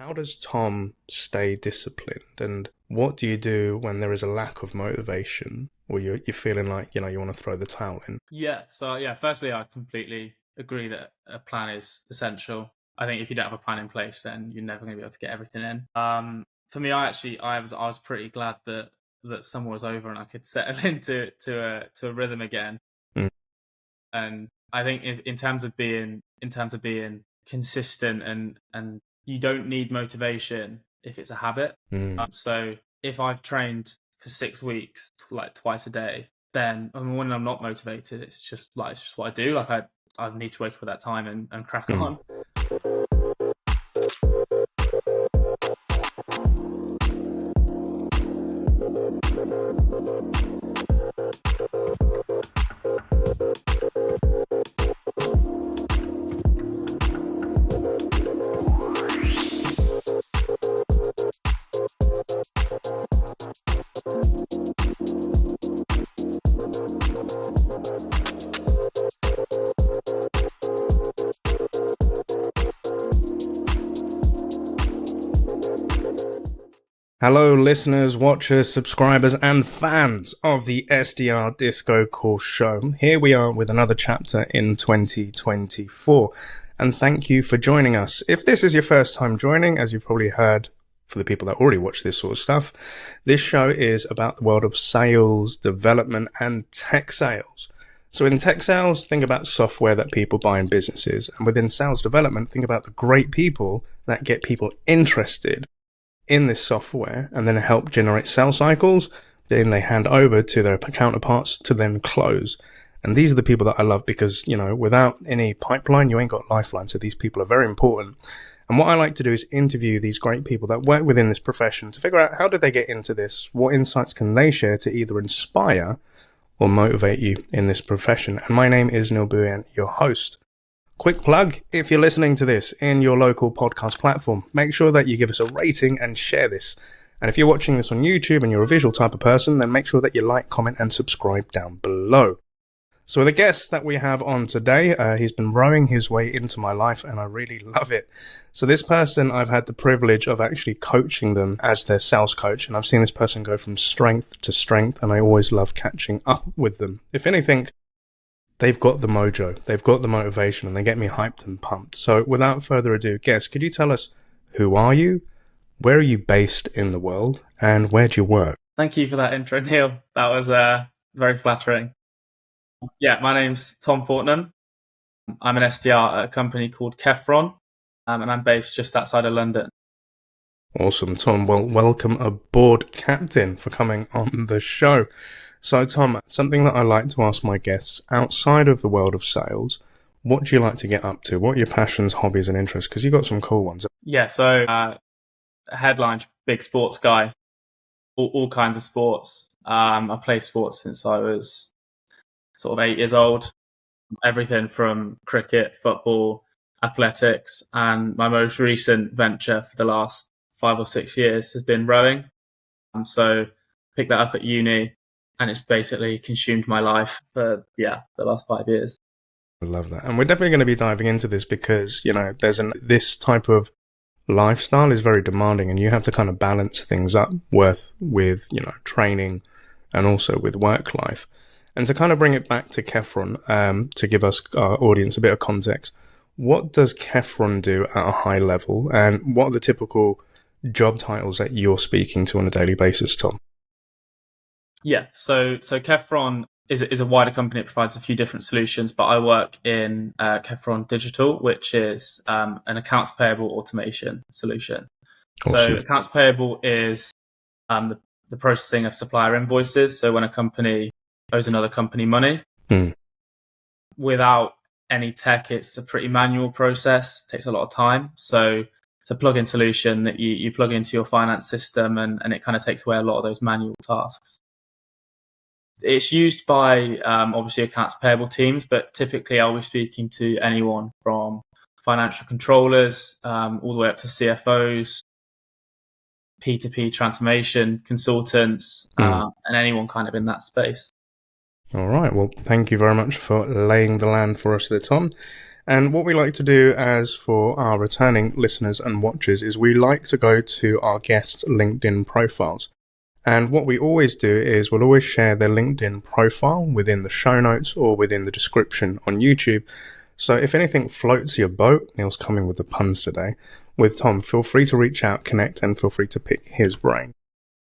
How does Tom stay disciplined, and what do you do when there is a lack of motivation, or you're feeling like you want to throw the towel in? Firstly, I completely agree that a plan is essential. I think if you don't have a plan in place, then you're never going to be able to get everything in. For me, I was pretty glad that summer was over and I could settle into a rhythm again. Mm. And I think in terms of being consistent, and you don't need motivation if it's a habit. So if I've trained for 6 weeks, like twice a day, then when I'm not motivated, it's just what I do. I need to wake up at that time and crack on. Hello, listeners, watchers, subscribers, and fans of the SDR Disco Course Show. Here we are with another chapter in 2024, and thank you for joining us. If this is your first time joining, as you've probably heard for the people that already watch this sort of stuff, this show is about the world of sales, development, and tech sales. So in tech sales, think about software that people buy in businesses, and within sales development, think about the great people that get people interested in this software and then help generate sales cycles. Then they hand over to their counterparts to then close. And these are the people that I love because, without any pipeline, you ain't got lifeline. So these people are very important. And what I like to do is interview these great people that work within this profession to figure out how did they get into this? What insights can they share to either inspire or motivate you in this profession? And my name is Neil Bhuiyan, your host. Quick plug, if you're listening to this in your local podcast platform, make sure that you give us a rating and share this. And if you're watching this on YouTube and you're a visual type of person, then make sure that you like, comment, and subscribe down below. So the guest that we have on today, he's been rowing his way into my life and I really love it. So this person, I've had the privilege of actually coaching them as their sales coach, and I've seen this person go from strength to strength, and I always love catching up with them. If anything, they've got the mojo, they've got the motivation, and they get me hyped and pumped. So without further ado, guest, could you tell us, who are you, where are you based in the world, and where do you work? Thank you for that intro, Neil. That was very flattering. Yeah, my name's Tom Fortnum. I'm an SDR at a company called Kefron, and I'm based just outside of London. Awesome, Tom. Well, welcome aboard, Captain, for coming on the show. So, Tom, something that I like to ask my guests outside of the world of sales, what do you like to get up to? What are your passions, hobbies, and interests? Because you've got some cool ones. Yeah, so headline, big sports guy, all kinds of sports. I've played sports since I was sort of 8 years old, everything from cricket, football, athletics, and my most recent venture for the last 5 or 6 years has been rowing. So picked that up at uni, and it's basically consumed my life for the last 5 years. I love that. And we're definitely going to be diving into this because, this type of lifestyle is very demanding, and you have to kind of balance things up with training and also with work life. And to kind of bring it back to Kefron, to give us, our audience, a bit of context, what does Kefron do at a high level, and what are the typical job titles that you're speaking to on a daily basis, Tom? Yeah, so Kefron is a wider company. It provides a few different solutions, but I work in Kefron Digital, which is an accounts payable automation solution. Awesome. So accounts payable is the processing of supplier invoices. So when a company owes another company money, without any tech, it's a pretty manual process. It takes a lot of time. So it's a plug-in solution that you plug into your finance system, and it kind of takes away a lot of those manual tasks. It's used by obviously accounts payable teams, but typically I'll be speaking to anyone from financial controllers all the way up to CFOs, P2P transformation consultants, and anyone kind of in that space. All right. Well, thank you very much for laying the land for us there, Tom. And what we like to do as for our returning listeners and watchers is we like to go to our guests' LinkedIn profiles. And what we always do is we'll always share their LinkedIn profile within the show notes or within the description on YouTube. So if anything floats your boat, Neil's coming with the puns today, with Tom, feel free to reach out, connect, and feel free to pick his brain.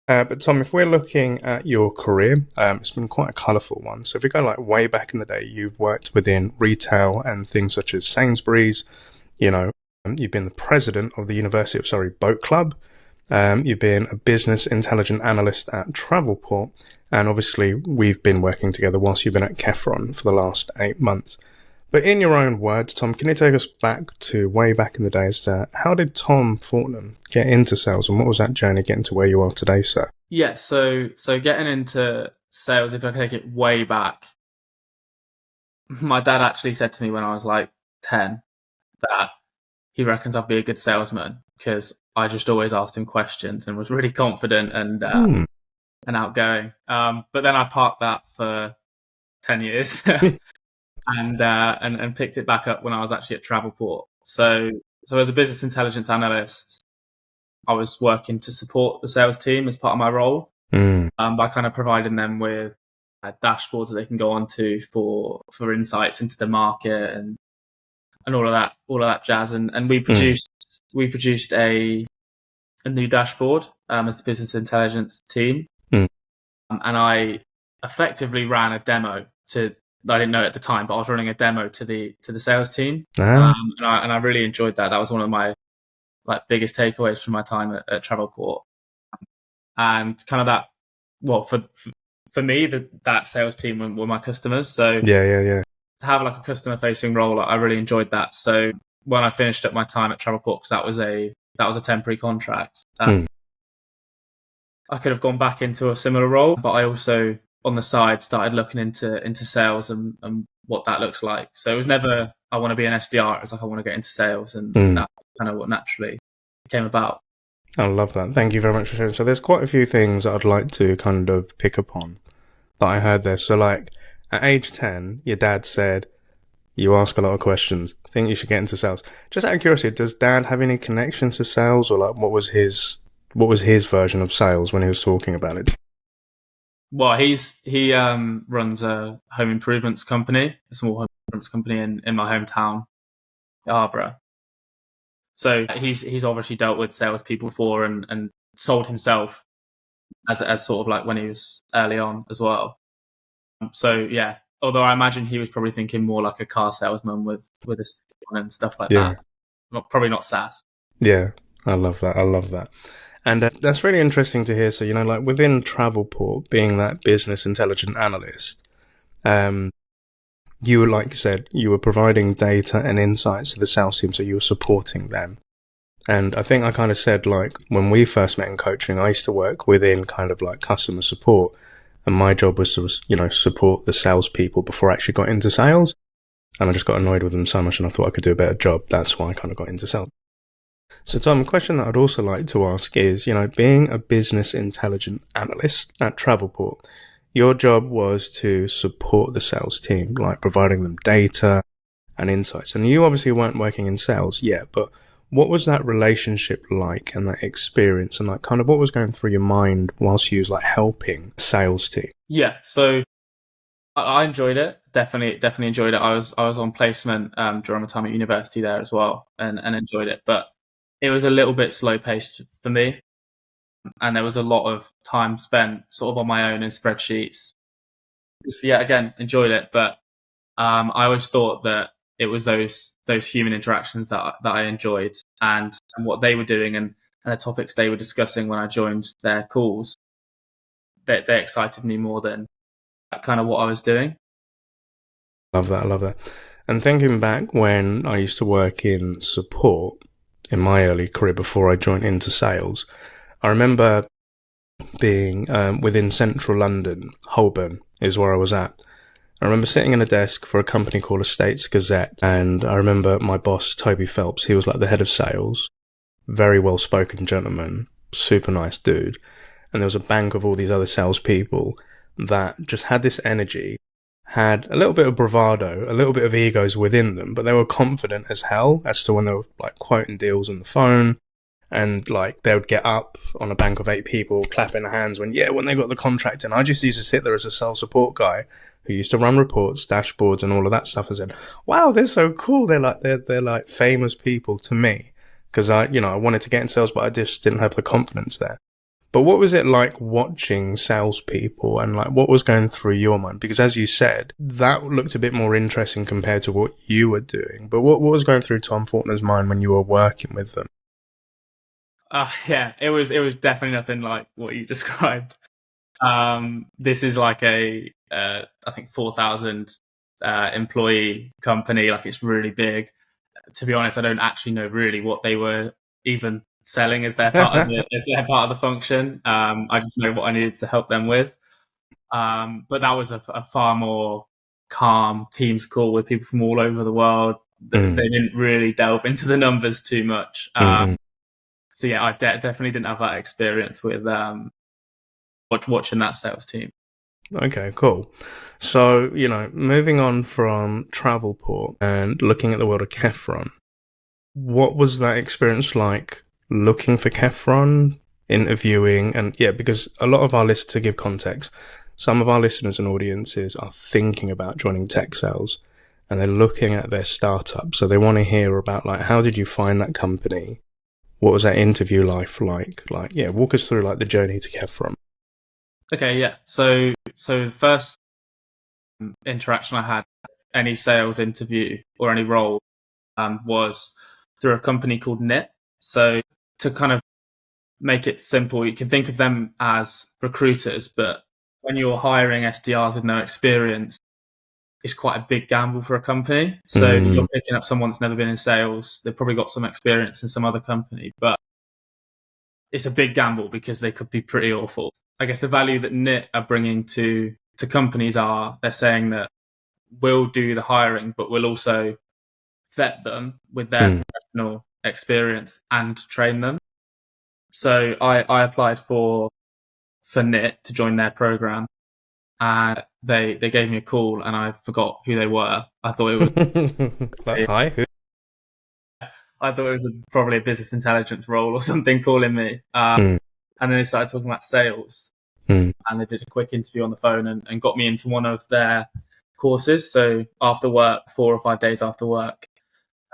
But Tom, if we're looking at your career, it's been quite a colourful one. So if we go like way back in the day, you've worked within retail and things such as Sainsbury's, you've been the president of the University of Surrey Boat Club. You've been a business intelligence analyst at Travelport. And obviously we've been working together whilst you've been at Kefron for the last 8 months. But in your own words, Tom, can you take us back to way back in the days to how did Tom Fortnum get into sales and what was that journey getting to where you are today, sir? Yeah, so getting into sales, if I take it way back, my dad actually said to me when I was like 10 that he reckons I'd be a good salesman because I just always asked him questions and was really confident and outgoing. But then I parked that for 10 years. And picked it back up when I was actually at Travelport. So as a business intelligence analyst, I was working to support the sales team as part of my role by kind of providing them with dashboards that they can go onto for insights into the market and all of that jazz. And we produced a new dashboard as the business intelligence team, and I effectively ran a demo to. I didn't know it at the time, but I was running a demo to the sales team, and I really enjoyed that. That was one of my biggest takeaways from my time at Travelport, and kind of that. Well, for me, that sales team were my customers. So yeah. To have a customer facing role, I really enjoyed that. So when I finished up my time at Travelport, because that was a temporary contract, I could have gone back into a similar role, but I also on the side started looking into sales and what that looks like. So it was never I want to be an SDR. It's like I want to get into sales, and that's kind of what naturally came about. I love that. Thank you very much for sharing. So there's quite a few things that I'd like to kind of pick up on that I heard there. So like at age 10, your dad said, you ask a lot of questions. I think you should get into sales. Just out of curiosity, does dad have any connections to sales, or like what was his version of sales when he was talking about it? Well, he runs a home improvements company, a small home improvements company in my hometown, Arborough. So he's obviously dealt with salespeople before and sold himself as sort of like when he was early on as well. So yeah, although I imagine he was probably thinking more like a car salesman with a stick on and stuff like that. Probably not SaaS. Yeah, I love that. And that's really interesting to hear. So, like within Travelport, being that business intelligence analyst, you were, like you said, you were providing data and insights to the sales team, so you were supporting them. And I think I kind of said, like, when we first met in coaching, I used to work within kind of like customer support, and my job was to, support the salespeople before I actually got into sales. And I just got annoyed with them so much, and I thought I could do a better job. That's why I kind of got into sales. So Tom, a question that I'd also like to ask is, being a business intelligence analyst at Travelport, your job was to support the sales team, like providing them data and insights. And you obviously weren't working in sales yet, but what was that relationship like and that experience, and like kind of what was going through your mind whilst you was like helping a sales team? Yeah, so I enjoyed it. Definitely enjoyed it. I was on placement during my time at university there as well, and enjoyed it. But it was a little bit slow paced for me, and there was a lot of time spent sort of on my own in spreadsheets. So yeah, again, enjoyed it, but I always thought that it was those human interactions that I enjoyed, and what they were doing and the topics they were discussing when I joined their calls. They excited me more than kind of what I was doing. I love that. And thinking back when I used to work in support in my early career before I joined into sales, I remember being within central London. Holborn is where I was at. I remember sitting in a desk for a company called Estates Gazette, and I remember my boss, Toby Phelps, he was like the head of sales, very well-spoken gentleman, super nice dude. And there was a bank of all these other salespeople that just had this energy, had a little bit of bravado, a little bit of egos within them, but they were confident as hell as to when they were like quoting deals on the phone. And like they would get up on a bank of 8 people, clapping their hands when they got the contract. And I just used to sit there as a sales support guy who used to run reports, dashboards, and all of that stuff, and said, "Wow, they're so cool. They're like famous people to me." Because I wanted to get in sales, but I just didn't have the confidence there. But what was it like watching salespeople, and like what was going through your mind? Because as you said, that looked a bit more interesting compared to what you were doing. But what was going through Tom Fortnum's mind when you were working with them? Yeah, it was definitely nothing like what you described. This is like I think 4,000 employee company. Like it's really big. To be honest, I don't actually know really what they were even selling as their part of the function. I just know what I needed to help them with. But that was a far more calm Teams call with people from all over the world. They didn't really delve into the numbers too much. So yeah, I definitely didn't have that experience with watching that sales team. Okay, cool. So, moving on from Travelport and looking at the world of Kefron, what was that experience like looking for Kefron, interviewing, and yeah, because a lot of our listeners, to give context, some of our listeners and audiences are thinking about joining tech sales and they're looking at their startup. So they want to hear about like, how did you find that company? What was that interview life like? Like, yeah, walk us through like the journey to Kefron. Okay, yeah. So the first interaction I had, any sales interview or any role, was through a company called Knit. So to kind of make it simple, you can think of them as recruiters, but when you're hiring SDRs with no experience, it's quite a big gamble for a company. So you're picking up someone that's never been in sales. They've probably got some experience in some other company, but it's a big gamble because they could be pretty awful. I guess the value that Knit are bringing to companies are they're saying that we'll do the hiring, but we'll also vet them with their professional experience and train them. So I applied for Knit to join their program, and they gave me a call, and I forgot who they were. I thought it was like, hi, who? I thought it was probably a business intelligence role or something calling me. And then they started talking about sales, and they did a quick interview on the phone and got me into one of their courses. So after work, 4 or 5 days after work,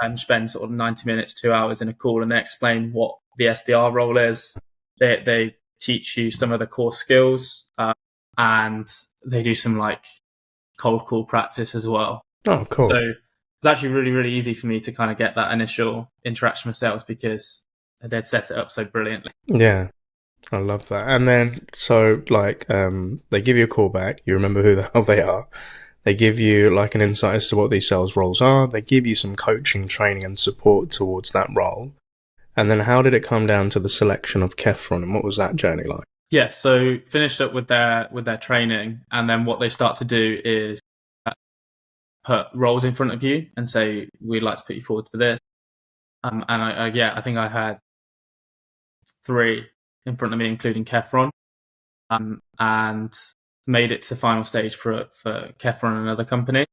and spend sort of 90 minutes, 2 hours in a call, and they explain what the SDR role is. They teach you some of the core skills, and they do some like cold call practice as well. Oh, cool. So it's actually really, really easy for me to kind of get that initial interaction with sales because they'd set it up so brilliantly. Yeah, I love that. And then, so like, they give you a call back. You remember who the hell they are. They give you like an insight as to what these sales roles are. They give you some coaching, training, and support towards that role. And then how did it come down to the selection of Kefron, and what was that journey like? Yeah, so finished up with their training, and then what they start to do is put roles in front of you and say, we'd like to put you forward for this. And I think I had 3 in front of me, including Kefron, and made it to final stage for Kefron and another company.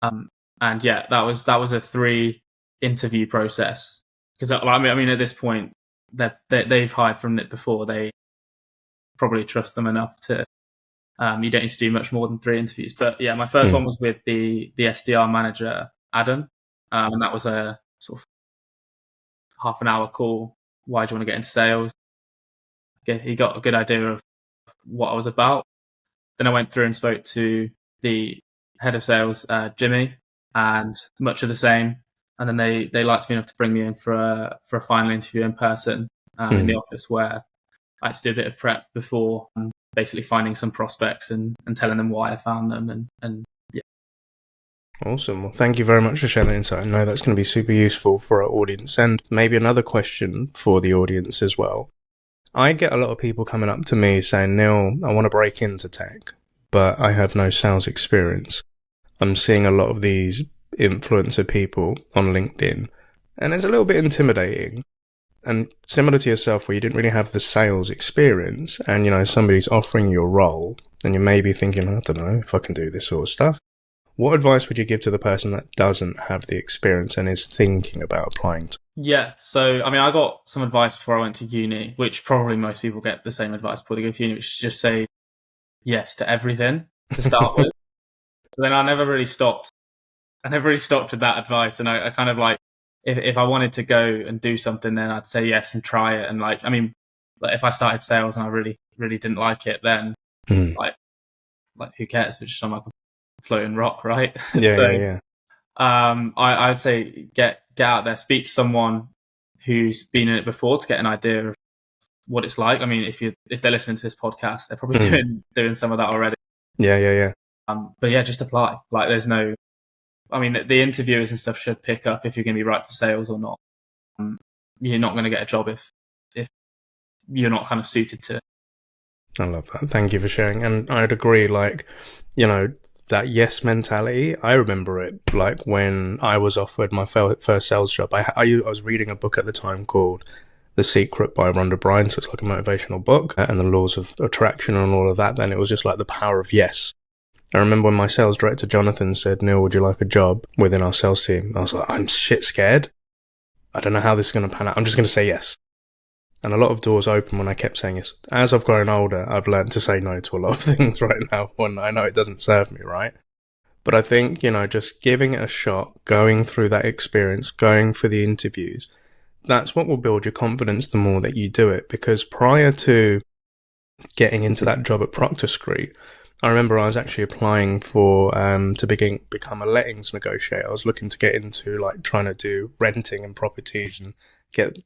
And yeah, that was a 3 interview process. Because I mean, at this point, they've hired from it before. They probably trust them enough to. You don't need to do much more than 3 interviews. But yeah, my first one was with the SDR manager, Adam, and that was a sort of half an hour call. Why do you want to get into sales? He got a good idea of what I was about. Then I went through and spoke to the head of sales, Jimmy, and much of the same. And then they liked me enough to bring me in for a final interview in person in the office, where I had to do a bit of prep before basically finding some prospects and telling them why I found them. And yeah. Awesome. Well, thank you very much for sharing that insight. I know that's going to be super useful for our audience. And maybe another question for the audience as well. I get a lot of people coming up to me saying, Neil, I want to break into tech, but I have no sales experience. I'm seeing a lot of these influencer people on LinkedIn, and it's a little bit intimidating. And similar to yourself, where you didn't really have the sales experience and, somebody's offering you a role and you may be thinking, I don't know if I can do this sort of stuff. What advice would you give to the person that doesn't have the experience and is thinking about applying to? Yeah, so I got some advice before I went to uni, which probably most people get the same advice before they go to uni, which is just say yes to everything to start with. But then I never really stopped. With that advice, and I kind of like, if I wanted to go and do something, then I'd say yes and try it. And like if I started sales and I really, really didn't like it, then like who cares? It's just I'm like a floating rock, right? Yeah. I'd say get out there, speak to someone who's been in it before to get an idea of what it's like. I mean, if they're listening to this podcast, they're probably doing some of that already. Yeah. But yeah, just apply. Like, there's no. I mean, the interviewers and stuff should pick up if you're going to be right for sales or not. You're not going to get a job if you're not kind of suited to it. I love that. Thank you for sharing. And I'd agree, like, that yes mentality. I remember it, like, when I was offered my first sales job. I was reading a book at the time called The Secret by Rhonda Bryan. So it's like a motivational book and the laws of attraction and all of that. Then it was just like the power of yes. I remember when my sales director, Jonathan, said, Neil, would you like a job within our sales team? I was like, I'm shit scared. I don't know how this is going to pan out. I'm just going to say yes. And a lot of doors open when I kept saying yes. As I've grown older, I've learned to say no to a lot of things right now when I know it doesn't serve me, right? But I think, just giving it a shot, going through that experience, going for the interviews, that's what will build your confidence the more that you do it. Because prior to getting into that job at Proctor Street, I remember I was actually applying for to become a lettings negotiator. I was looking to get into like trying to do renting and properties and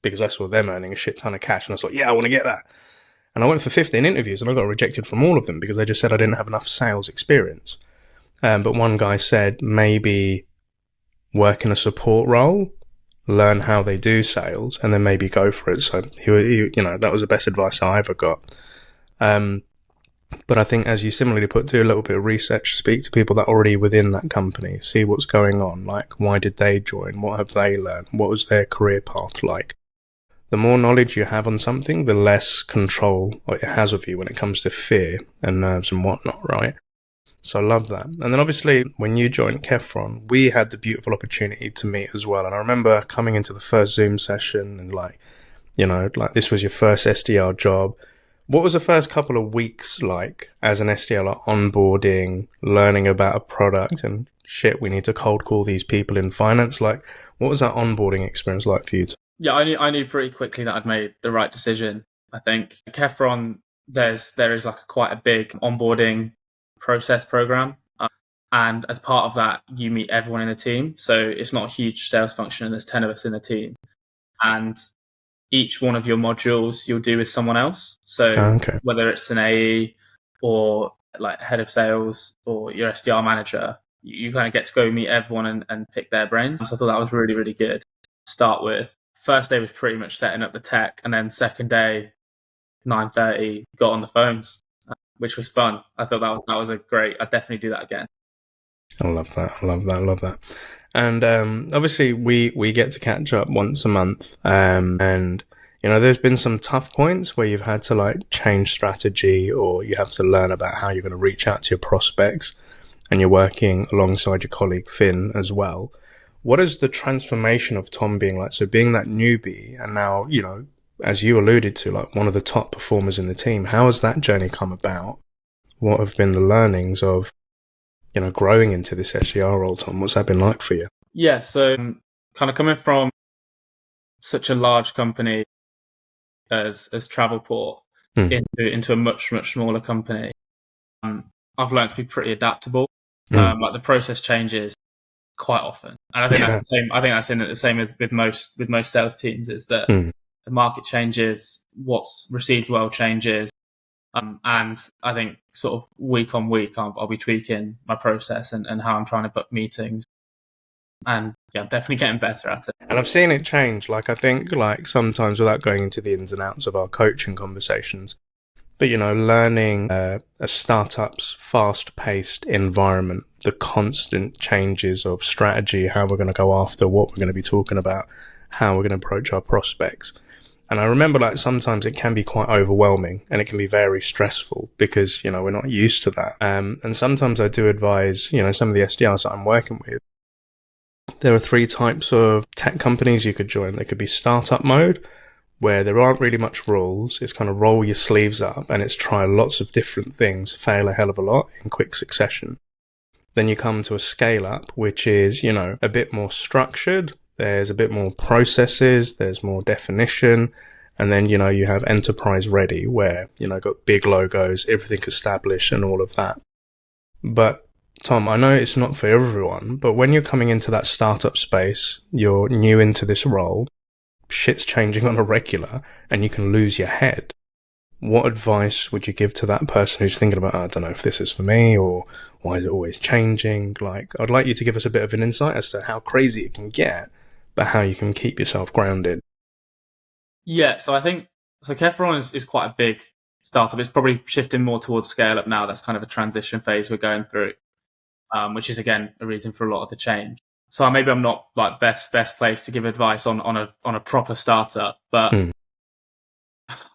because I saw them earning a shit ton of cash, and I was like, yeah, I want to get that. And I went for 15 interviews and I got rejected from all of them because they just said I didn't have enough sales experience. But one guy said maybe work in a support role, learn how they do sales, and then maybe go for it. So he that was the best advice I ever got. But I think, as you similarly put, do a little bit of research, speak to people that are already within that company, see what's going on, like why did they join, what have they learned, what was their career path like. The more knowledge you have on something, the less control it has of you when it comes to fear and nerves and whatnot, right? So I love that. And then obviously when you joined Kefron, we had the beautiful opportunity to meet as well. And I remember coming into the first Zoom session and like this was your first SDR job. What was the first couple of weeks like as an SDR, like onboarding, learning about a product and shit, we need to cold call these people in finance? Like, what was that onboarding experience like for you? Yeah, I knew pretty quickly that I'd made the right decision. I think Kefron, there is like quite a big onboarding process program. And as part of that, you meet everyone in the team. So it's not a huge sales function and there's 10 of us in the team. And each one of your modules you'll do with someone else. So whether it's an AE or like head of sales or your SDR manager, you kind of get to go meet everyone and pick their brains. So I thought that was really, really good to start with. First day was pretty much setting up the tech, and then second day, 9:30, got on the phones, which was fun. I thought that was a great. I'd definitely do that again. I love that. And obviously we get to catch up once a month, and there's been some tough points where you've had to like change strategy, or you have to learn about how you're going to reach out to your prospects, and you're working alongside your colleague Finn as well. What is the transformation of Tom being like, so being that newbie and now, as you alluded to, like one of the top performers in the team? How has that journey come about? What have been the learnings of, growing into this SDR role, Tom? What's that been like for you? Yeah, so kind of coming from such a large company as Travelport into a much, much smaller company, I've learned to be pretty adaptable. Like the process changes quite often, and I think that's the same. I think that's the same with most sales teams. Is that the market changes, what's received well changes, and I think sort of week on week I'll be tweaking my process and how I'm trying to book meetings, and yeah, I'm definitely getting better at it. And I've seen it change. Like I think like sometimes, without going into the ins and outs of our coaching conversations, but learning a startup's fast-paced environment, the constant changes of strategy, how we're going to go after, what we're going to be talking about, how we're going to approach our prospects. And I remember like sometimes it can be quite overwhelming and it can be very stressful because, you know, we're not used to that. And sometimes I do advise, you know, some of the SDRs that I'm working with, there are 3 types of tech companies you could join. There could be startup mode, where there aren't really much rules. It's kind of roll your sleeves up and it's try lots of different things, fail a hell of a lot in quick succession. Then you come to a scale up, which is, you know, a bit more structured. There's a bit more processes. There's more definition. And then, you know, you have enterprise ready where, you know, got big logos, everything established and all of that. But Tom, I know it's not for everyone, but when you're coming into that startup space, you're new into this role, shit's changing on a regular and you can lose your head. What advice would you give to that person who's thinking about, I don't know if this is for me, or why is it always changing? Like, I'd like you to give us a bit of an insight as to how crazy it can get, but how you can keep yourself grounded. Yeah, so I think, so Kefron is quite a big startup. It's probably shifting more towards scale up now. That's kind of a transition phase we're going through, which is, again, a reason for a lot of the change. So maybe I'm not like best place to give advice on a proper startup, but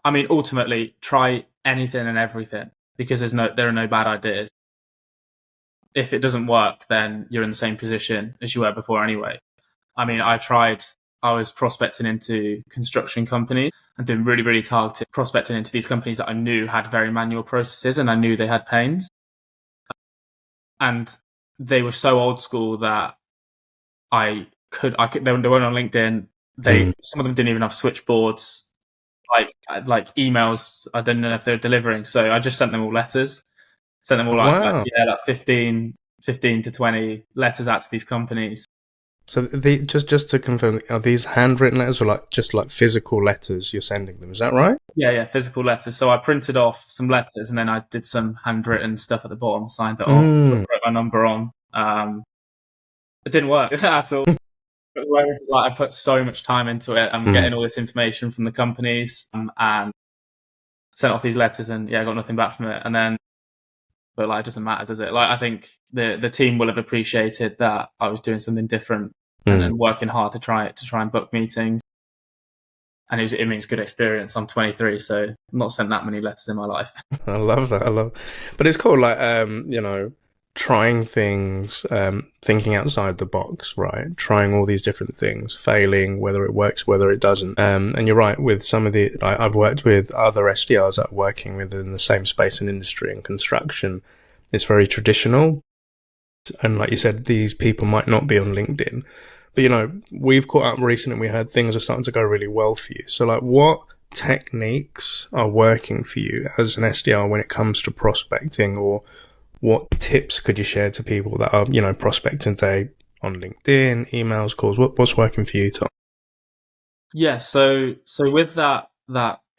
I mean, ultimately, try anything and everything because there are no bad ideas. If it doesn't work, then you're in the same position as you were before anyway. I mean, I was prospecting into construction companies and doing really, really targeted prospecting into these companies that I knew had very manual processes and I knew they had pains. And they were so old school that they weren't on LinkedIn. Some of them didn't even have switchboards. Like emails, I didn't know if they were delivering, so I just sent them all letters. Sent them all like 15 to 20 letters out to these companies. So just to confirm, are these handwritten letters or like just like physical letters you're sending them? Is that right? Yeah, physical letters. So I printed off some letters and then I did some handwritten stuff at the bottom, signed it off, wrote my number on. It didn't work at all. I put so much time into it. I'm getting all this information from the companies and sent off these letters and I got nothing back from it. And then, but like, it doesn't matter, does it? Like, I think the team will have appreciated that I was doing something different and working hard to try and book meetings. And it means good experience. I'm 23, so I've not sent that many letters in my life. I love that. But it's cool, like, you know, trying things, thinking outside the box, right? Trying all these different things, failing, whether it works, whether it doesn't. And you're right, with some of I've worked with other SDRs that are working within the same space and industry and construction. It's very traditional. And like you said, these people might not be on LinkedIn. But, you know, we've caught up recently and we heard things are starting to go really well for you. So, like, what techniques are working for you as an SDR when it comes to prospecting, or what tips could you share to people that are, you know, prospecting today on LinkedIn, emails, calls? What's working for you, Tom? Yeah, so with that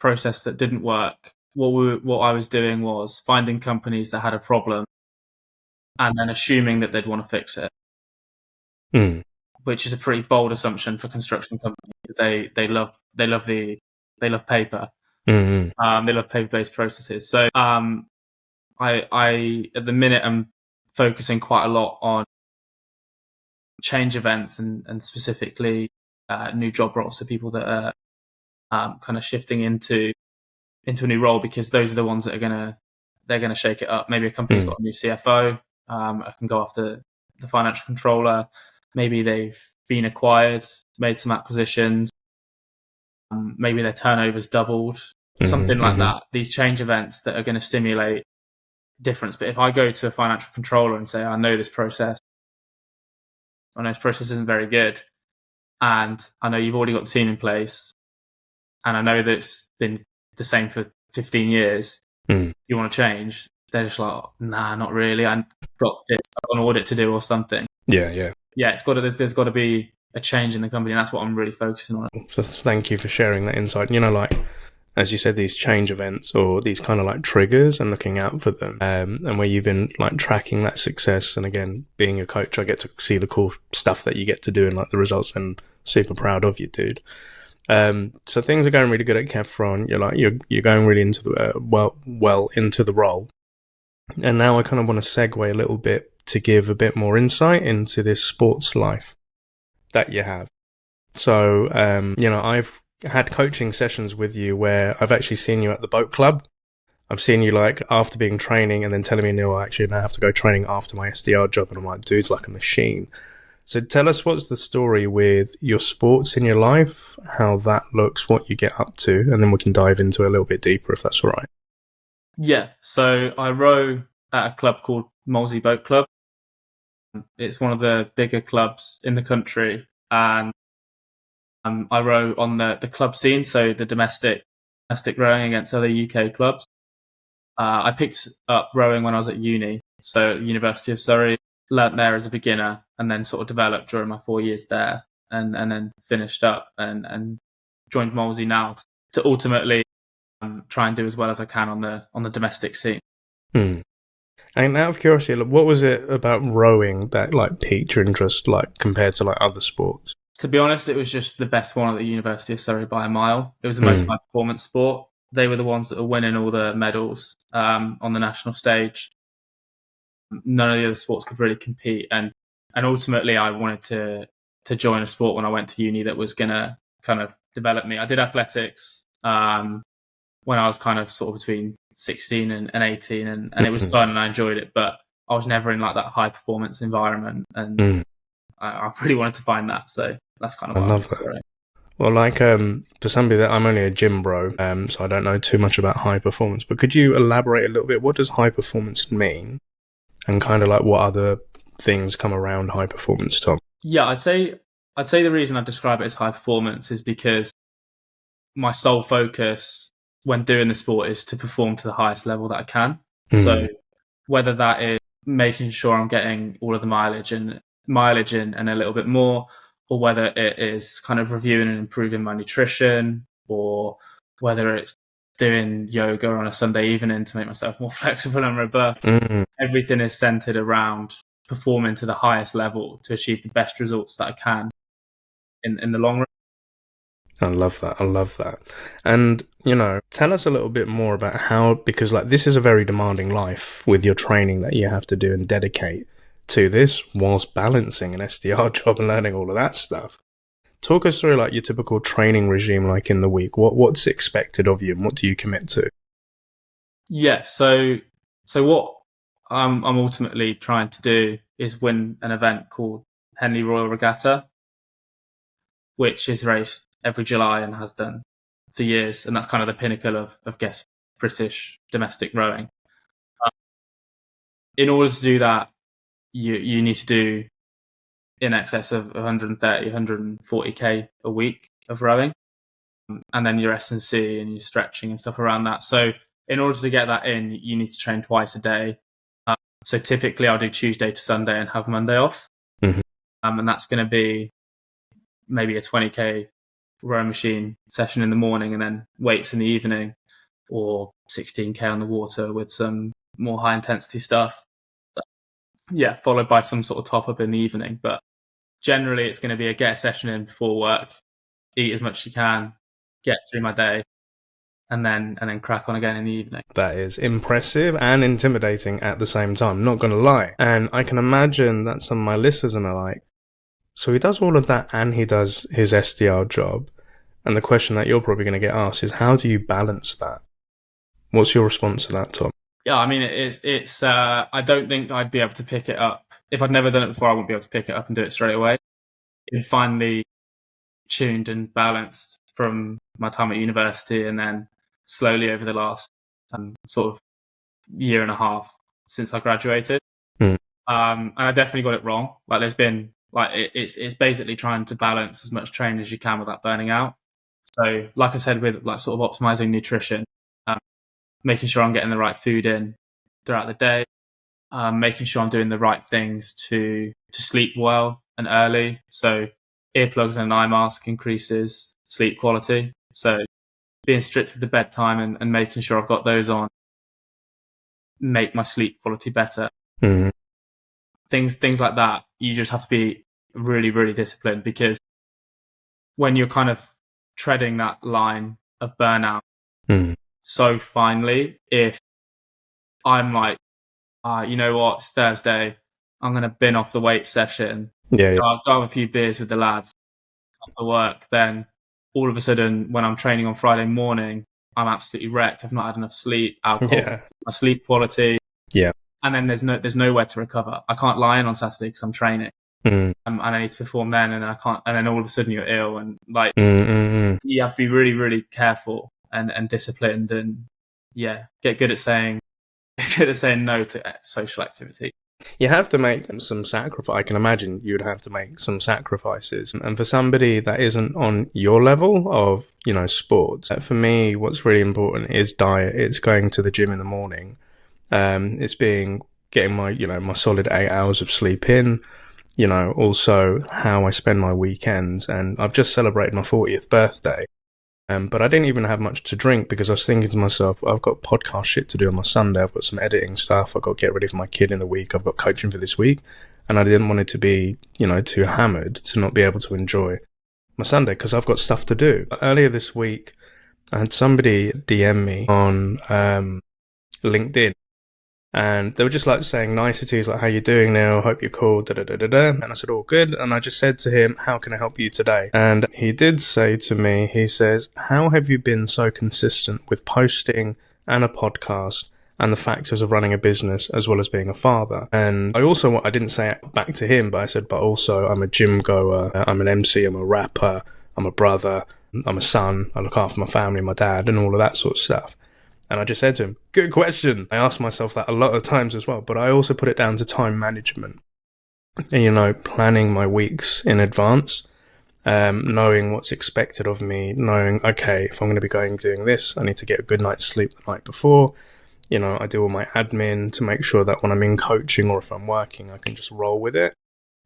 process that didn't work, what I was doing was finding companies that had a problem and then assuming that they'd want to fix it. Which is a pretty bold assumption for construction companies. They love paper. They love paper-based processes. So I at the minute I'm focusing quite a lot on change events and specifically new job roles. So people that are kind of shifting into a new role, because those are the ones that they're gonna shake it up. Maybe a company's got a new CFO. I can go after the financial controller. Maybe they've been acquired, made some acquisitions. Maybe their turnover's doubled, something like that. These change events that are going to stimulate difference. But if I go to a financial controller and say, I know this process isn't very good, and I know you've already got the team in place, and I know that it's been the same for 15 years, you want to change? They're just like, nah, not really. I've got an audit to do or something. Yeah. There's got to be a change in the company, and that's what I'm really focusing on. So thank you for sharing that insight. You know, like, as you said, these change events or these kind of like triggers and looking out for them, and where you've been like tracking that success. And again, being a coach, I get to see the cool stuff that you get to do and like the results, and super proud of you, dude. So things are going really good at Kefron. You're going really into the well into the role. And now I kind of want to segue a little bit to give a bit more insight into this sports life that you have. So, you know, I've had coaching sessions with you where I've actually seen you at the boat club. I've seen you like after being training and then telling me, Neil, actually, now I have to go training after my SDR job. And I'm like, dude's like a machine. So tell us, what's the story with your sports in your life, how that looks, what you get up to, and then we can dive into it a little bit deeper if that's all right. Yeah, so I row at a club called Molesey Boat Club. It's one of the bigger clubs in the country, and I row on the club scene, so the domestic rowing against other UK clubs. I picked up rowing when I was at uni, so University of Surrey, learnt there as a beginner, and then sort of developed during my 4 years there, and then finished up and joined Molesey now to ultimately try and do as well as I can on the domestic scene. And out of curiosity, what was it about rowing that like piqued your interest, like compared to like other sports? To be honest, it was just the best one at the University of Surrey by a mile. It was the most high performance sport. They were the ones that were winning all the medals on the national stage. None of the other sports could really compete, and ultimately, I wanted to join a sport when I went to uni that was gonna kind of develop me. I did athletics when I was kind of sort of between 16 and 18, and it was fun and I enjoyed it, but I was never in like that high performance environment, and I really wanted to find that. So that's kind of what I love that. Well, like for somebody that I'm only a gym bro, so I don't know too much about high performance, but could you elaborate a little bit? What does high performance mean? And kind of like what other things come around high performance, Tom? Yeah, I'd say the reason I describe it as high performance is because my sole focus when doing the sport is to perform to the highest level that I can. So whether that is making sure I'm getting all of the mileage in and a little bit more, or whether it is kind of reviewing and improving my nutrition, or whether it's doing yoga on a Sunday evening to make myself more flexible and robust. Everything is centered around performing to the highest level to achieve the best results that I can in the long run. I love that. And, tell us a little bit more about how, because like this is a very demanding life with your training that you have to do and dedicate to this whilst balancing an SDR job and learning all of that stuff. Talk us through like your typical training regime, like in the week. What's expected of you and what do you commit to? Yeah. So what I'm ultimately trying to do is win an event called Henley Royal Regatta, which is raced every July and has done for years. And that's kind of the pinnacle of guess, British domestic rowing. In order to do that, you need to do in excess of 130, 140k a week of rowing, and then your S&C and your stretching and stuff around that. So in order to get that in, you need to train twice a day. So typically I'll do Tuesday to Sunday and have Monday off. And that's going to be maybe a 20k row machine session in the morning and then weights in the evening, or 16k on the water with some more high intensity stuff. Yeah, followed by some sort of top up in the evening. But generally it's going to be a get a session in before work, eat as much as you can, get through my day, and then crack on again in the evening. That is impressive and intimidating at the same time, not going to lie. And I can imagine that some of my listeners are like, so he does all of that and he does his SDR job. And the question that you're probably going to get asked is, how do you balance that? What's your response to that, Tom? Yeah, I mean, it's I don't think I'd be able to pick it up. If I'd never done it before, I wouldn't be able to pick it up and do it straight away. It finally tuned and balanced from my time at university, and then slowly over the last sort of year and a half since I graduated. And I definitely got it wrong. Like there's been it's basically trying to balance as much training as you can without burning out. So like I said, with like sort of optimizing nutrition, making sure I'm getting the right food in throughout the day, making sure I'm doing the right things to sleep well and early. So earplugs and an eye mask increases sleep quality. So being strict with the bedtime and making sure I've got those on make my sleep quality better. Things like that. You just have to be really, really disciplined, because when you're kind of treading that line of burnout so finely, if I'm like, you know what, it's Thursday, I'm going to bin off the weight session. I'll go have a few beers with the lads after work, then all of a sudden when I'm training on Friday morning, I'm absolutely wrecked. I've not had enough sleep, alcohol, my sleep quality. Yeah. And then there's nowhere to recover. I can't lie in on Saturday because I'm training. And I need to perform then, and I can't. And then all of a sudden you're ill, and like you have to be really, really careful and disciplined, and get good at saying no to social activity. You have to make some sacrifice. I can imagine you'd have to make some sacrifices. And for somebody that isn't on your level of, sports, for me, what's really important is diet. It's going to the gym in the morning. It's getting my, my solid 8 hours of sleep in, also how I spend my weekends. And I've just celebrated my 40th birthday. But I didn't even have much to drink because I was thinking to myself, I've got podcast shit to do on my Sunday. I've got some editing stuff. I've got to get ready for my kid in the week. I've got coaching for this week. And I didn't want it to be, too hammered to not be able to enjoy my Sunday because I've got stuff to do. Earlier this week, I had somebody DM me on LinkedIn. And they were just like saying niceties like, how you doing now? Hope you're cool, da-da-da-da-da. And I said, all good. And I just said to him, how can I help you today? And he did say to me, he says, how have you been so consistent with posting and a podcast and the factors of running a business as well as being a father? And I didn't say it back to him, but I said, but also I'm a gym goer, I'm an MC, I'm a rapper, I'm a brother, I'm a son, I look after my family, my dad, and all of that sort of stuff. And I just said to him, good question. I asked myself that a lot of times as well, but I also put it down to time management and, planning my weeks in advance, knowing what's expected of me, knowing, okay, if I'm going to be doing this, I need to get a good night's sleep the night before. I do all my admin to make sure that when I'm in coaching or if I'm working, I can just roll with it.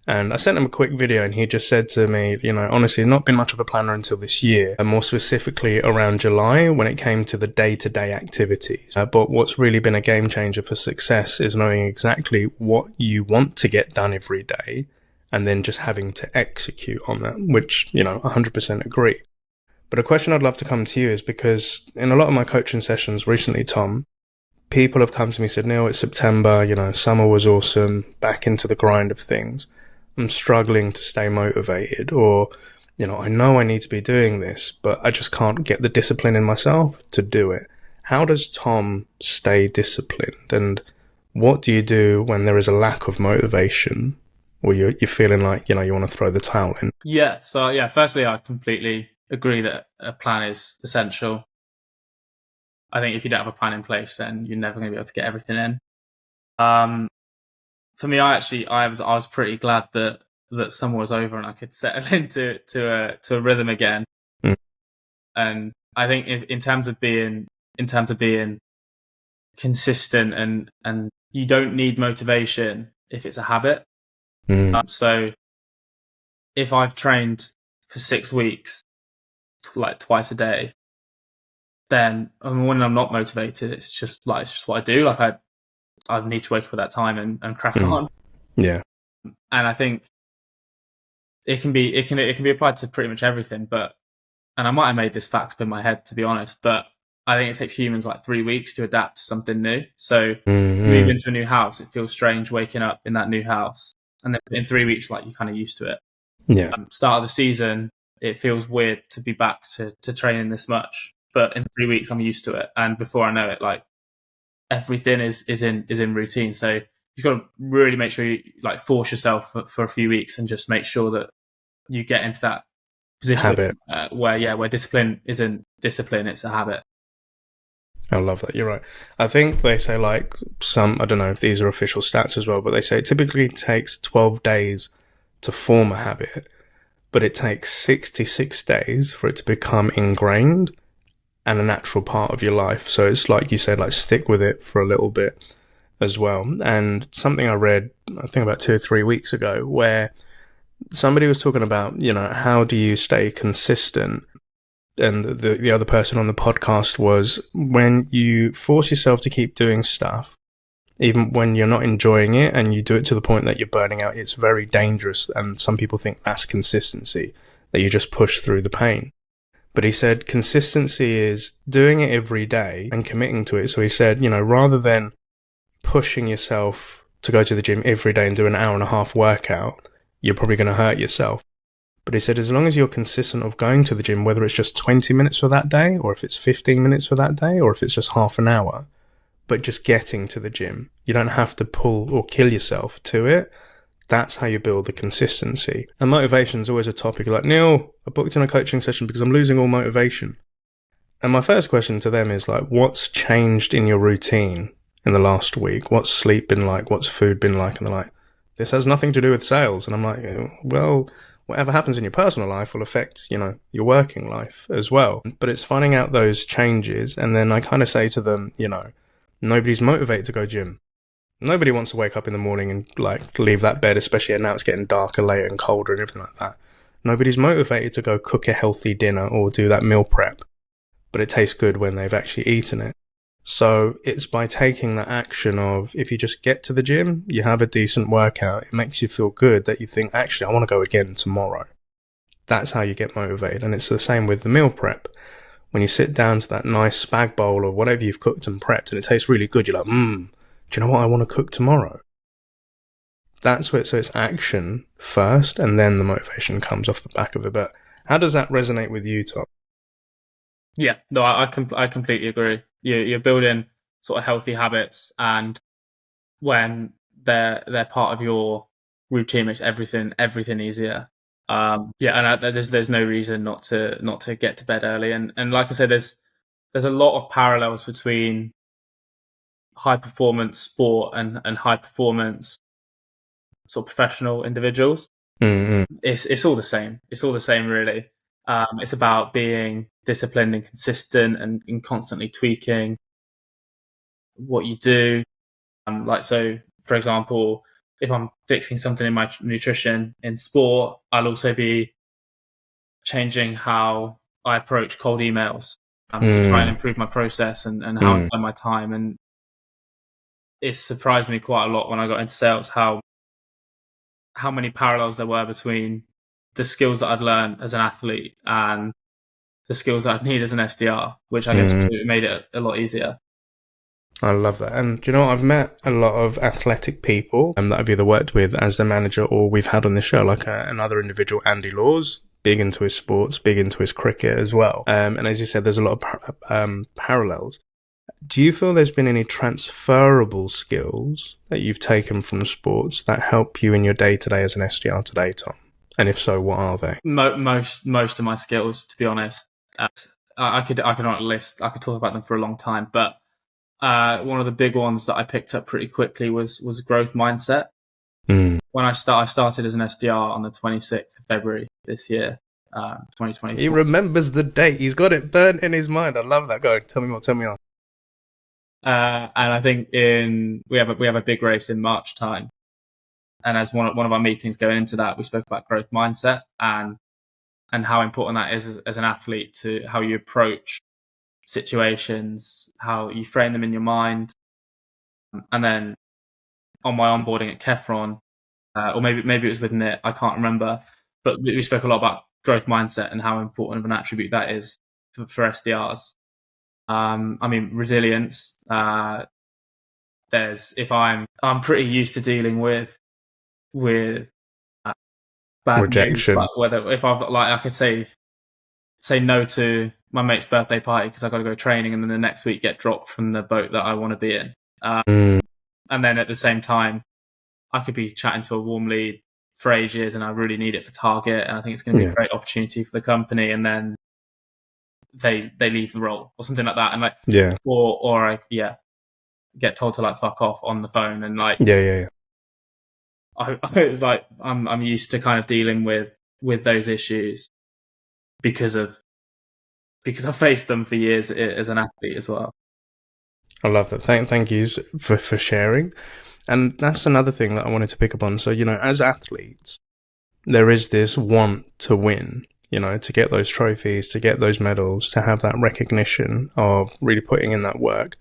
And I sent him a quick video and he just said to me, honestly, not been much of a planner until this year, and more specifically around July when it came to the day-to-day activities. But what's really been a game changer for success is knowing exactly what you want to get done every day and then just having to execute on that, which, 100% agree. But a question I'd love to come to you is because in a lot of my coaching sessions recently, Tom, people have come to me and said, Neil, it's September, summer was awesome, back into the grind of things. I'm struggling to stay motivated, or, I know I need to be doing this, but I just can't get the discipline in myself to do it. How does Tom stay disciplined? And what do you do when there is a lack of motivation or you're feeling like, you want to throw the towel in? Yeah. So, firstly, I completely agree that a plan is essential. I think if you don't have a plan in place, then you're never going to be able to get everything in. For me, I was pretty glad that summer was over and I could settle into a rhythm again. And I think in terms of being consistent and you don't need motivation if it's a habit. So if I've trained for 6 weeks, like twice a day, then when I'm not motivated, it's just what I do. Like I need to wake up at that time and crack on. Yeah. And I think it can be applied to pretty much everything, and I might have made this fact up in my head, to be honest, but I think it takes humans like 3 weeks to adapt to something new. So moving into a new house, it feels strange waking up in that new house. And then in 3 weeks, like you're kind of used to it. Yeah. Start of the season, it feels weird to be back to training this much, but in 3 weeks I'm used to it. And before I know it, like everything is in routine. So you've got to really make sure you like force yourself for a few weeks and just make sure that you get into that position habit where discipline isn't discipline, it's a habit. I love that. You're right. I think they say I don't know if these are official stats as well, but they say it typically takes 12 days to form a habit, but it takes 66 days for it to become ingrained and a natural part of your life. So it's like you said, like stick with it for a little bit as well. And something I read, I think about 2 or 3 weeks ago, where somebody was talking about, how do you stay consistent? And the other person on the podcast was when you force yourself to keep doing stuff, even when you're not enjoying it and you do it to the point that you're burning out, it's very dangerous. And some people think that's consistency, that you just push through the pain. But he said consistency is doing it every day and committing to it. So he said, rather than pushing yourself to go to the gym every day and do an hour and a half workout, you're probably going to hurt yourself. But he said as long as you're consistent of going to the gym, whether it's just 20 minutes for that day, or if it's 15 minutes for that day, or if it's just half an hour, but just getting to the gym, you don't have to pull or kill yourself to it. That's how you build the consistency. And motivation is always a topic. Like, Neil, I booked in a coaching session because I'm losing all motivation. And my first question to them is like, what's changed in your routine in the last week? What's sleep been like? What's food been like? And they're like, this has nothing to do with sales. And I'm like, well, whatever happens in your personal life will affect, your working life as well. But it's finding out those changes. And then I kind of say to them, nobody's motivated to go gym. Nobody wants to wake up in the morning and like leave that bed, especially now it's getting darker, later and colder and everything like that. Nobody's motivated to go cook a healthy dinner or do that meal prep, but it tastes good when they've actually eaten it. So it's by taking that action of, if you just get to the gym, you have a decent workout, it makes you feel good that you think, actually, I want to go again tomorrow. That's how you get motivated. And it's the same with the meal prep. When you sit down to that nice spag bowl or whatever you've cooked and prepped and it tastes really good, you're like, do you know what I want to cook tomorrow? That's what, so it's action first and then the motivation comes off the back of it. But how does that resonate with you, Tom? Yeah, no, I completely agree. You're building sort of healthy habits, and when they're part of your routine, makes everything easier. And there's no reason not to get to bed early. And like I said, there's a lot of parallels between high performance sport and high performance sort of professional individuals. Mm-hmm. It's all the same. It's all the same, really. It's about being disciplined and consistent and constantly tweaking what you do. So, for example, if I'm fixing something in my nutrition in sport, I'll also be changing how I approach cold emails to try and improve my process and how I spend my time. And it surprised me quite a lot when I got into sales how many parallels there were between the skills that I'd learned as an athlete and the skills that I'd need as an SDR, which I guess made it a lot easier. I love that. And I've met a lot of athletic people that I've either worked with as the manager or we've had on the show, like another individual, Andy Laws, big into his sports, big into his cricket as well. And as you said, there's a lot of parallels. Do you feel there's been any transferable skills that you've taken from sports that help you in your day-to-day as an SDR today, Tom? And if so, what are they? Most of my skills, to be honest, I could on a list. I could talk about them for a long time, but one of the big ones that I picked up pretty quickly was growth mindset. When I started as an SDR on the 26th of February this year, 2024. He remembers the date. He's got it burnt in his mind. I love that. Go, tell me more. And I think we have a big race in March time. And as one of our meetings going into that, we spoke about growth mindset and how important that is as an athlete, to how you approach situations, how you frame them in your mind. And then on my onboarding at Kefron, or maybe it was with Nick, I can't remember, but we spoke a lot about growth mindset and how important of an attribute that is for SDRs. Resilience. I'm pretty used to dealing with bad rejection. News, if I could say no to my mate's birthday party because I got to go training, and then the next week get dropped from the boat that I want to be in. And then at the same time, I could be chatting to a warm lead for ages, and I really need it for target, and I think it's going to be a great opportunity for the company, and then they leave the role or something like that, and or I get told to like fuck off on the phone, and like I was like I'm used to kind of dealing with those issues because I faced them for years as an athlete as well. I love that. Thank you for sharing. And that's another thing that I wanted to pick up on. So, as athletes, there is this want to win, to get those trophies, to get those medals, to have that recognition of really putting in that work.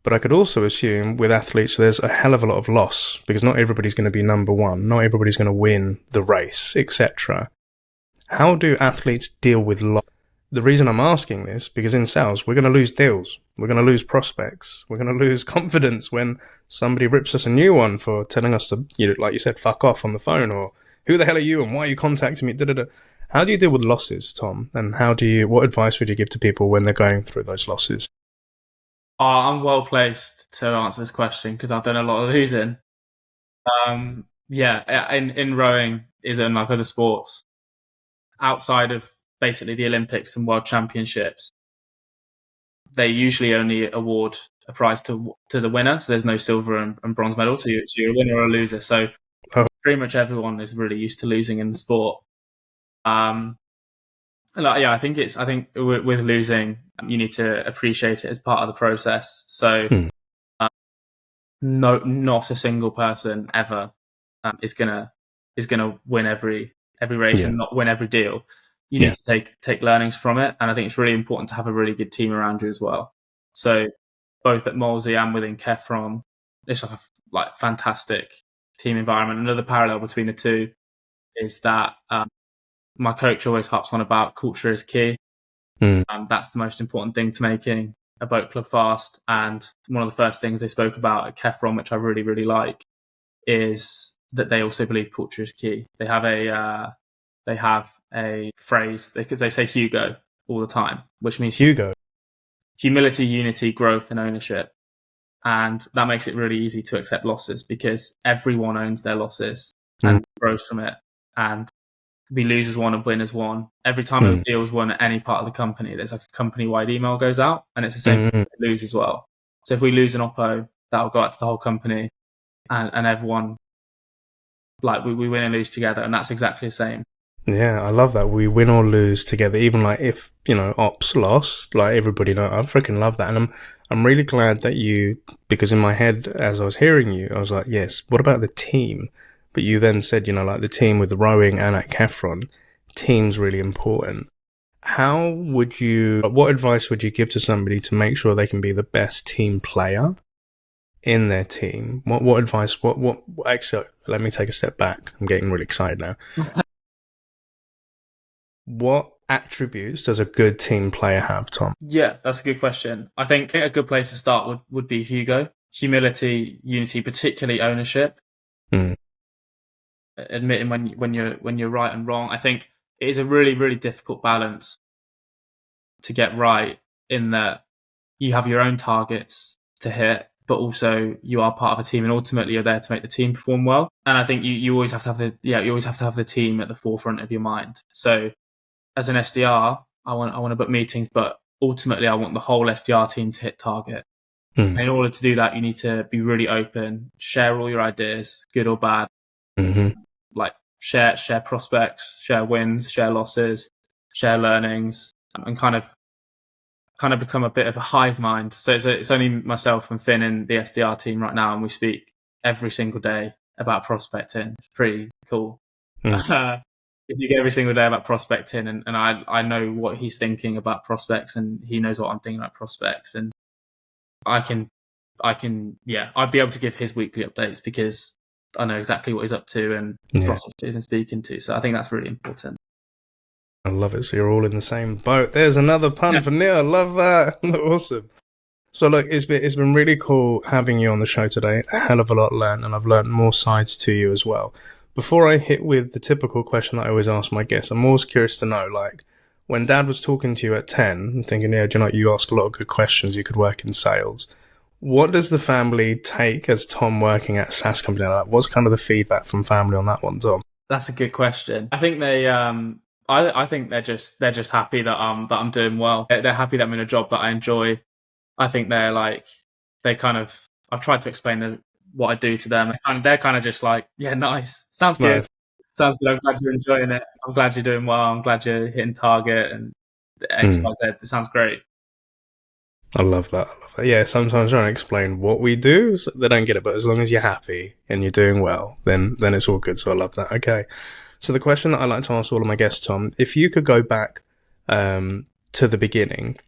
But I could also assume with athletes, there's a hell of a lot of loss because not everybody's going to be number one. Not everybody's going to win the race, etc. How do athletes deal with loss? The reason I'm asking this, because in sales, we're going to lose deals. We're going to lose prospects. We're going to lose confidence when somebody rips us a new one for telling us to, like you said, fuck off on the phone, or who the hell are you and why are you contacting me? How do you deal with losses, Tom? And what advice would you give to people when they're going through those losses? I'm well placed to answer this question because I've done a lot of losing. In rowing is unlike other sports outside of basically the Olympics and World Championships. They usually only award a prize to the winner, so there's no silver and bronze medal. So you're a winner or a loser. So pretty much everyone is really used to losing in the sport. I think with losing, you need to appreciate it as part of the process. So, not a single person ever is gonna win every race and not win every deal. You need to take learnings from it, and I think it's really important to have a really good team around you as well. So, both at Molesey and within Kefron, it's like a fantastic team environment. Another parallel between the two is that my coach always harps on about culture is key. That's the most important thing to making a boat club fast. And one of the first things they spoke about at Kefron, which I really, really like, is that they also believe culture is key. They have a phrase because they say Hugo all the time, which means Hugo. Humility, unity, growth, and ownership. And that makes it really easy to accept losses because everyone owns their losses and grows from it. And we lose as one and win as one. Every time a deal is won at any part of the company, there's like a company-wide email goes out, and it's the same if we lose as well. So if we lose an Oppo, that'll go out to the whole company, and everyone, like we win and lose together, and that's exactly the same. Yeah, I love that. We win or lose together, even like if, ops lost, like everybody know. I freaking love that. And I'm really glad that because in my head, as I was hearing you, I was like, yes, what about the team? But you then said, like the team with the rowing and at Kefron, team's really important. What advice would you give to somebody to make sure they can be the best team player in their team? What advice, actually, let me take a step back. I'm getting really excited now. What attributes does a good team player have, Tom? Yeah, that's a good question. I think a good place to start would be Hugo. Humility, unity, particularly ownership. Admitting when you're right and wrong. I think it is a really, really difficult balance to get right in that you have your own targets to hit, but also you are part of a team and ultimately you're there to make the team perform well. And I think you always have to have the team at the forefront of your mind. So as an SDR, I want to book meetings, but ultimately I want the whole SDR team to hit target. And in order to do that, you need to be really open, share all your ideas, good or bad. Like share prospects, share wins, share losses, share learnings, and kind of become a bit of a hive mind. So it's only myself and Finn in the SDR team right now, and we speak every single day about prospecting. It's pretty cool. We speak every single day about prospecting, and I know what he's thinking about prospects, and he knows what I'm thinking about prospects, and I'd be able to give his weekly updates because I know exactly what he's up to and prospects he's speaking to. So I think that's really important. I love it. So you're all in the same boat. There's another pun for Neil. I love that. Awesome. So look, it's been really cool having you on the show today. A hell of a lot learned, and I've learned more sides to you as well. Before I hit with the typical question that I always ask my guests, I'm always curious to know, like, when Dad was talking to you at 10, I'm thinking, you ask a lot of good questions, you could work in sales. What does the family take as Tom working at a SaaS company like that? What's kind of the feedback from family on that one, Tom? That's a good question. I think they, I think they're just happy that I'm doing well. They're happy that I'm in a job that I enjoy. I think I've tried to explain what I do to them, and they're kind of just like, yeah, nice, sounds good, Nice. sounds good. I'm glad you're enjoying it. I'm glad you're doing well. I'm glad you're hitting target and X, Y, Z. It sounds great. I love that. Yeah, sometimes trying to explain what we do, so they don't get it, but as long as you're happy and you're doing well, then it's all good. So I love that. Okay. So the question that I like to ask all of my guests, Tom, if you could go back to the beginning,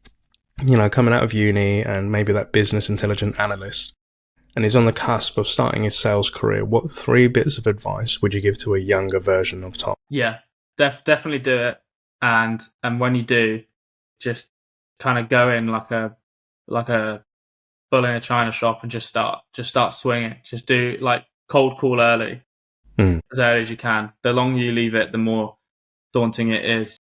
coming out of uni and maybe that business intelligence analyst, and he's on the cusp of starting his sales career, what 3 bits of advice would you give to a younger version of Tom? Yeah, definitely do it. And when you do, just kind of go in like a bull in a china shop and just start swinging. Just do like cold call early, as early as you can. The longer you leave it, the more daunting it is.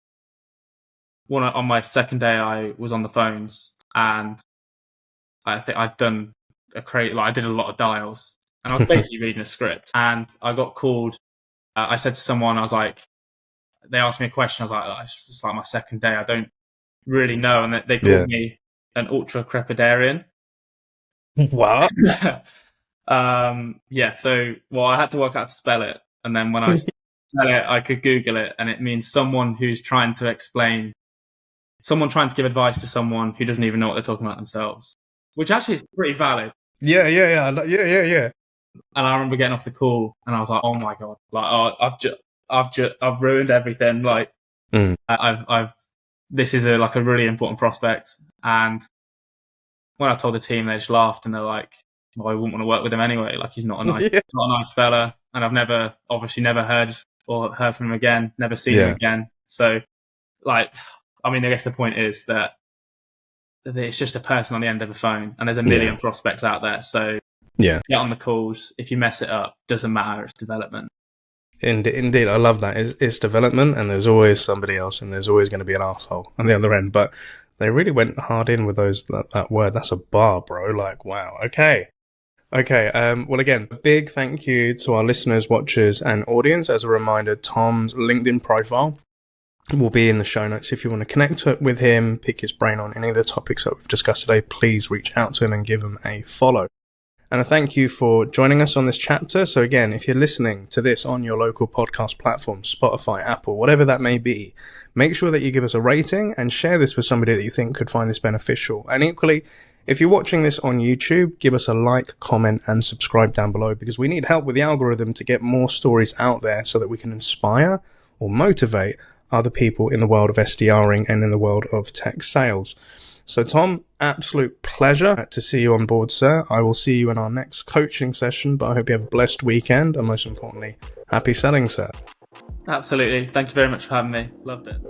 On my second day, I was on the phones, and I think I'd done I did a lot of dials, and I was basically reading a script, and I got called. I said to someone, I was like, they asked me a question. I was like, oh, it's just like my second day. I don't really know, and they called me an ultra crepidarian. What? Yeah. So, I had to work out to spell it, and then when I spell it, I could Google it, and it means someone who's trying to give advice to someone who doesn't even know what they're talking about themselves, which actually is pretty valid. Yeah. And I remember getting off the call, and I was like, "Oh my god! I've ruined everything. Like, this is a really important prospect." And when I told the team, they just laughed, and they're like, "Well, I wouldn't want to work with him anyway. Like, he's not a nice fella." And I've obviously never heard from him again. Never seen him again. So, I guess the point is that it's just a person on the end of a phone, and there's a million prospects out there. So get on the calls. If you mess it up, doesn't matter. It's development. Indeed, I love that. It's development, and there's always somebody else, and there's always going to be an asshole on the other end. But they really went hard in with that word. That's a bar, bro. Like, wow. Okay. Well, again, a big thank you to our listeners, watchers, and audience. As a reminder, Tom's LinkedIn profile will be in the show notes. If you want to connect with him, pick his brain on any of the topics that we've discussed today, please reach out to him and give him a follow. And a thank you for joining us on this chapter. So again, if you're listening to this on your local podcast platform, Spotify, Apple, whatever that may be, make sure that you give us a rating and share this with somebody that you think could find this beneficial. And equally, if you're watching this on YouTube, give us a like, comment, and subscribe down below, because we need help with the algorithm to get more stories out there so that we can inspire or motivate other people in the world of SDRing and in the world of tech sales. So Tom, absolute pleasure to see you on board, sir. I will see you in our next coaching session, but I hope you have a blessed weekend, and most importantly, happy selling, sir. Absolutely. Thank you very much for having me. Loved it.